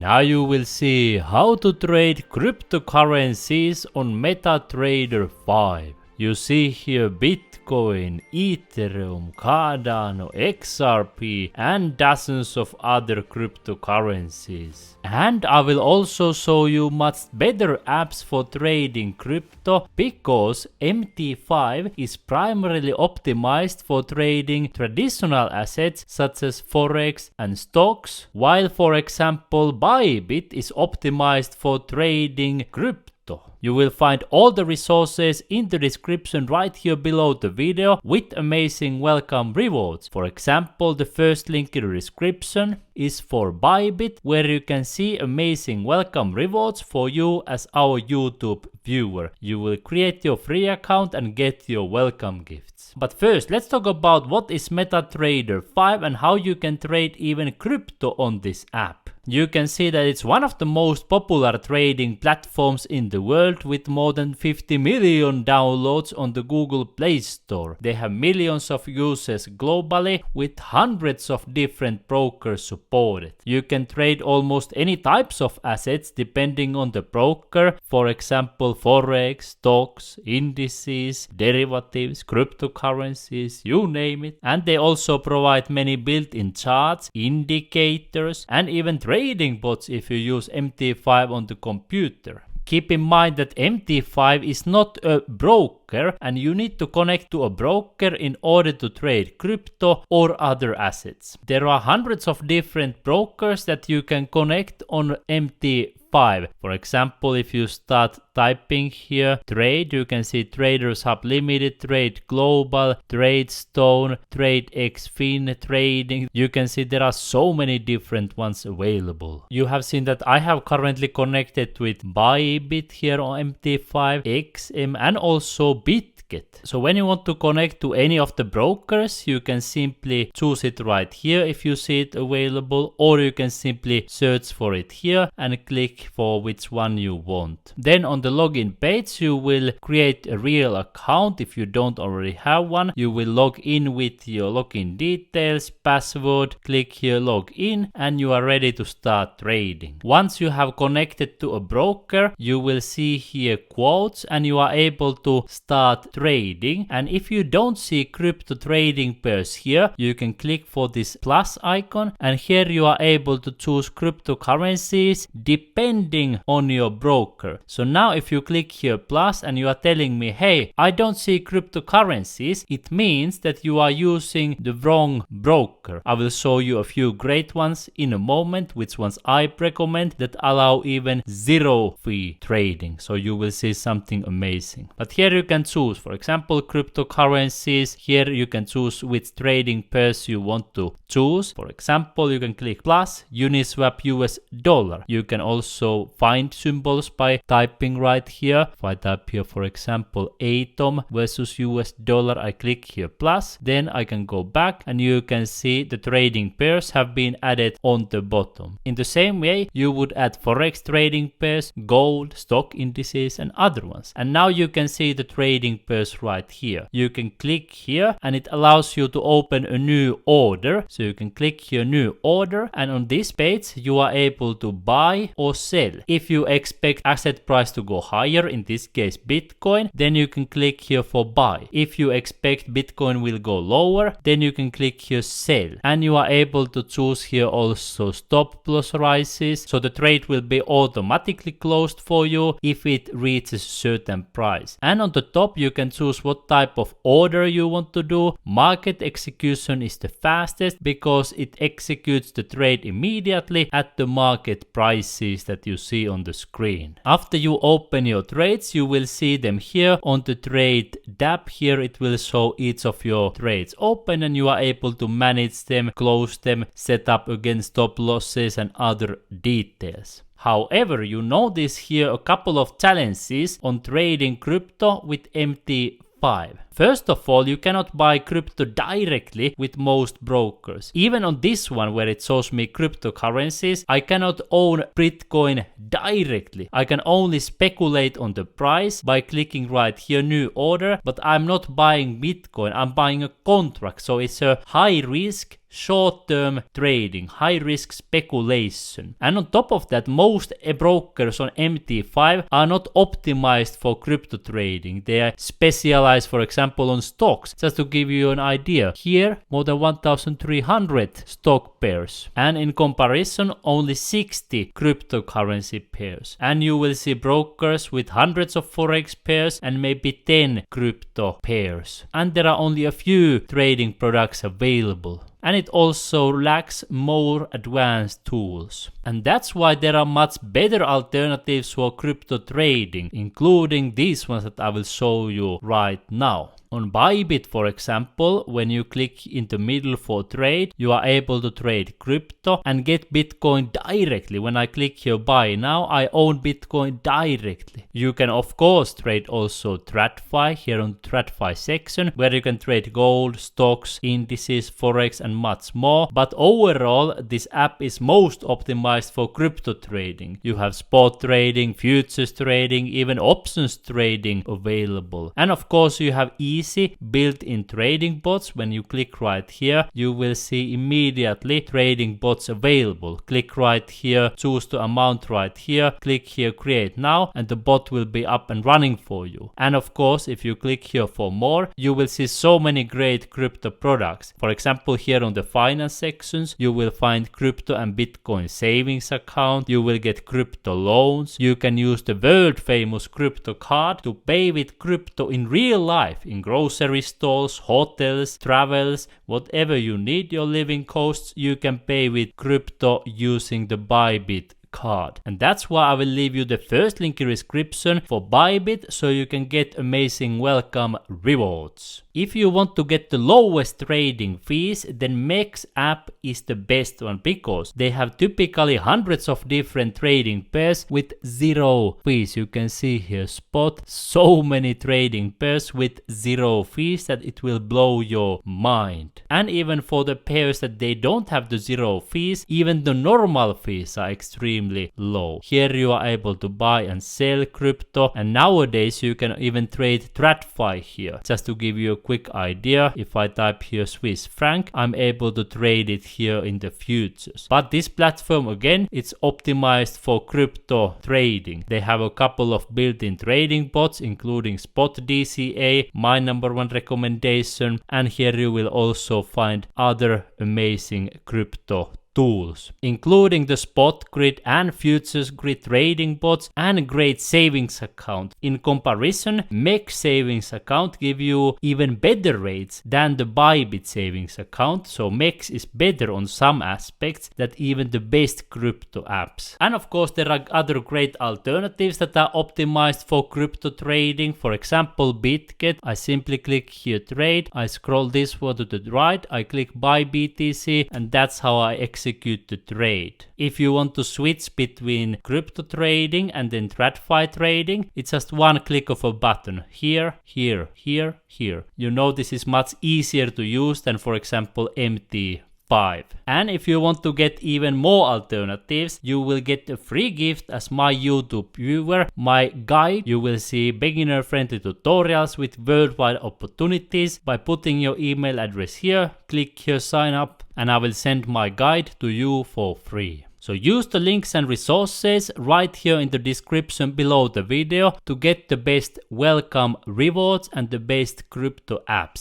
Now you will see how to trade cryptocurrencies on MetaTrader 5. You see here Bitcoin, Ethereum, Cardano, XRP and dozens of other cryptocurrencies. And I will also show you much better apps for trading crypto because MT5 is primarily optimized for trading traditional assets such as forex and stocks, while for example BYBIT is optimized for trading crypto. You will find all the resources in the description right here below the video with amazing welcome rewards. For example, the first link in the description is for BYBIT, where you can see amazing welcome rewards for you as our YouTube viewer. You will create your free account and get your welcome gifts. But first, let's talk about what is MetaTrader 5 and how you can trade even crypto on this app. You can see that it's one of the most popular trading platforms in the world with more than 50 million downloads on the Google Play Store. They have millions of users globally with hundreds of different brokers supported. You can trade almost any types of assets depending on the broker, for example forex, stocks, indices, derivatives, cryptocurrencies, you name it. And they also provide many built-in charts, indicators and even trading bots if you use MT5 on the computer. Keep in mind that MT5 is not a broker and you need to connect to a broker in order to trade crypto or other assets. There are hundreds of different brokers that you can connect on MT5. For example, if you start typing here trade, you can see Traders Hub Limited, Trade Global, TradeStone, TradeXFin, Trading. You can see there are so many different ones available. You have seen that I have currently connected with BYBIT here on MT5, XM and also BitGet. So when you want to connect to any of the brokers, you can simply choose it right here if you see it available, or you can simply search for it here and click for which one you want. Then on the login page you will create a real account if you don't already have one. You will log in with your login details, password, click here log in and you are ready to start trading. Once you have connected to a broker, you will see here quotes and you are able to start trading. And if you don't see crypto trading pairs here, you can click for this plus icon and here you are able to choose cryptocurrencies depending on your broker. So now if you click here plus and you are telling me, hey, I don't see cryptocurrencies, it means that you are using the wrong broker. I will show you a few great ones in a moment, which ones I recommend that allow even zero fee trading. So you will see something amazing. But here you can choose, for example, cryptocurrencies. Here you can choose which trading pairs you want to choose. For example, you can click plus Uniswap US dollar. You can also find symbols by typing right here. If I type here, for example, Atom versus US dollar, I click here plus, then I can go back and you can see the trading pairs have been added on the bottom. In the same way, you would add forex trading pairs, gold, stock indices and other ones. And now you can see the trading pairs right here. You can click here and it allows you to open a new order. So you can click here new order and on this page you are able to buy or sell. If you expect asset price to go higher, in this case Bitcoin, then you can click here for buy. If you expect Bitcoin will go lower, then you can click here sell. And you are able to choose here also stop loss rises. So the trade will be automatically closed for you if it reaches a certain price. And on the top you can choose what type of order you want to do. Market execution is the fastest because it executes the trade immediately at the market prices that you see on the screen. After you open your trades, you will see them here on the trade tab. Here it will show each of your trades open and you are able to manage them, close them, set up against stop losses and other details. However, you notice here a couple of challenges on trading crypto with MT5. First of all, you cannot buy crypto directly with most brokers. Even on this one where it shows me cryptocurrencies, I cannot own Bitcoin directly. I can only speculate on the price by clicking right here new order, but I'm not buying Bitcoin, I'm buying a contract. So it's a high risk, short-term trading, high-risk speculation. And on top of that, most brokers on MT5 are not optimized for crypto trading. They are specialized, for example, on stocks. Just to give you an idea, here more than 1,300 stock pairs, and in comparison only 60 cryptocurrency pairs. And you will see brokers with hundreds of forex pairs and maybe 10 crypto pairs. And there are only a few trading products available. And it also lacks more advanced tools. And that's why there are much better alternatives for crypto trading, including these ones that I will show you right now. On BYBIT, for example, when you click in the middle for trade, you are able to trade crypto and get Bitcoin directly. When I click here buy now, I own Bitcoin directly. You can of course trade also TradFi here on TradFi section, where you can trade gold, stocks, indices, forex and much more. But overall, this app is most optimized for crypto trading. You have spot trading, futures trading, even options trading available. And of course you have easy built-in trading bots. When you click right here, you will see immediately trading bots available. Click right here, choose the amount right here, click here create now, and the bot will be up and running for you. And of course, if you click here for more, you will see so many great crypto products. For example, here on the finance sections, you will find crypto and Bitcoin savings account. You will get crypto loans. You can use the world famous crypto card to pay with crypto in real life, in grocery stores, hotels, travels, whatever you need your living costs, you can pay with crypto using the BYBIT card. And that's why I will leave you the first link in description for BYBIT, so you can get amazing welcome rewards. If you want to get the lowest trading fees, then MEXC app is the best one, because they have typically hundreds of different trading pairs with zero fees. You can see here spot, so many trading pairs with zero fees that it will blow your mind. And even for the pairs that they don't have the zero fees, even the normal fees are extremely low. Here you are able to buy and sell crypto, and nowadays you can even trade TradFi here. Just to give you a quick idea, if I type here Swiss franc, I'm able to trade it here in the futures. But this platform again, it's optimized for crypto trading. They have a couple of built-in trading bots, including Spot DCA, my number one recommendation, and here you will also find other amazing crypto tools, including the spot grid and futures grid trading bots and great savings account. In comparison, MEXC savings account give you even better rates than the BYBIT savings account, so MEXC is better on some aspects than even the best crypto apps. And of course there are other great alternatives that are optimized for crypto trading. For example, BitGet. I simply click here trade, I scroll this one to the right, I click buy BTC, and that's how I execute the trade. If you want to switch between crypto trading and then TradFi trading, it's just one click of a button. Here, here, here, here. You know, this is much easier to use than, for example, MT5. And if you want to get even more alternatives, you will get a free gift as my YouTube viewer. My guide, you will see beginner friendly tutorials with worldwide opportunities. By putting your email address here, click here sign up, and I will send my guide to you for free. So use the links and resources right here in the description below the video to get the best welcome rewards and the best crypto apps.